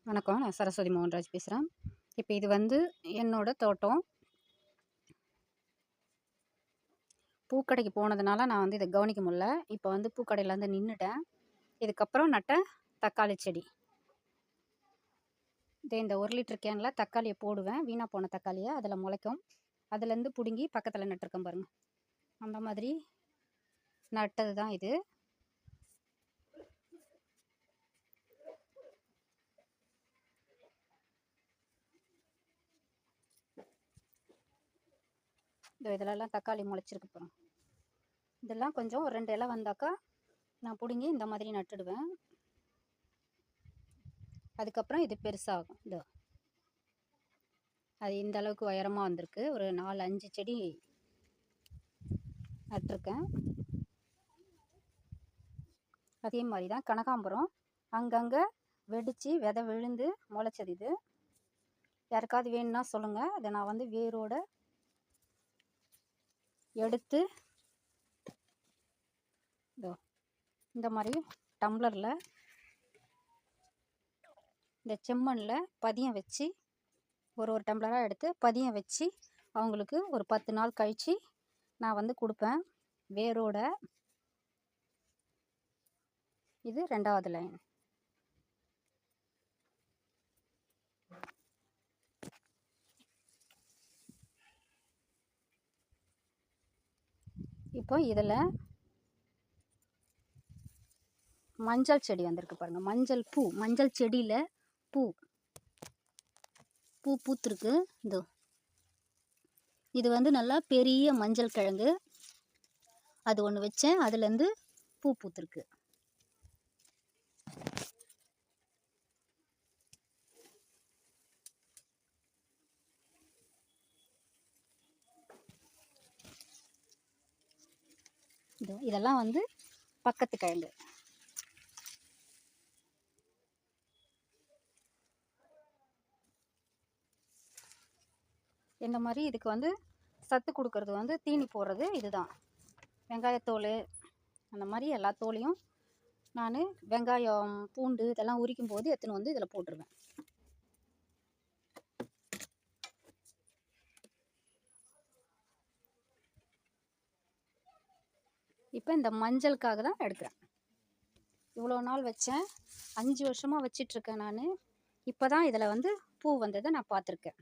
வணக்கம். நான் சரஸ்வதி மோகன்ராஜ் பேசுகிறேன். இப்போ இது வந்து என்னோட தோட்டம். பூக்கடைக்கு போனதுனால நான் வந்து இதை கவனிக்க முடியல. இப்போ வந்து பூக்கடையில் வந்து நின்றுட்டேன். இதுக்கப்புறம் நட்ட தக்காளி செடி. இந்த 1 லிட்டர் கேனில் தக்காளியை போடுவேன். வீணாக போன தக்காளியை அதில் முளைக்கும். அதுலேருந்து பிடுங்கி பக்கத்தில் நட்டிருக்கேன் பாருங்கள். அந்த மாதிரி நட்டது தான் இது. இதிலெல்லாம் தக்காளி முளைச்சிருக்கு பாருங்க. இதெல்லாம் கொஞ்சம் ஒரு 2 இலை வந்தாக்கா நான் பிடுங்கி இந்த மாதிரி நட்டுடுவேன். அதுக்கப்புறம் இது பெருசாகும். அது இந்த அளவுக்கு உயரமாக வந்திருக்கு. ஒரு 4-5 செடி நட்டிருக்கேன். அதே மாதிரி தான் கனகாம்பரம் அங்கங்கே வெடித்து விதை விழுந்து முளைச்சது. இது யாருக்காவது வேணும்னா சொல்லுங்கள். அதை நான் வந்து வேரோட எடுத்து இந்த மாதிரி டம்ளரில் இந்த செம்மண்ணில் பதியம் வச்சு ஒரு டம்ளராக எடுத்து பதியம் வச்சு அவங்களுக்கு ஒரு 10 நாள் கழித்து நான் வந்து கொடுப்பேன் வேரோட. இது 2வது லைன். இப்போ இதில் மஞ்சள் செடி வந்திருக்கு பாருங்கள். மஞ்சள் செடியில் பூ பூத்துருக்கு. இது வந்து நல்லா பெரிய மஞ்சள் கிழங்கு. அது ஒன்று வச்சேன். அதுலேருந்து பூ பூத்துருக்கு. இதெல்லாம் வந்து பக்கத்து கிழங்கு. இந்த மாதிரி இதுக்கு வந்து சத்து கொடுக்கறது வந்து தீனி போடுறது இதுதான். வெங்காயத்தோல் அந்த மாதிரி எல்லா தோலையும் நான் வெங்காயம் பூண்டு இதெல்லாம் உரிக்கும் போது எடுத்துன்னு வந்து இதில் போட்டுருவேன். இப்போ இந்த மஞ்சளுக்காக தான் எடுக்கிறேன். இவ்வளோ நாள் வச்சேன். 5 வருஷமாக வச்சிட்ருக்கேன் நான். இப்போ தான் இதில் வந்து பூ வந்ததை நான் பார்த்துருக்கேன்.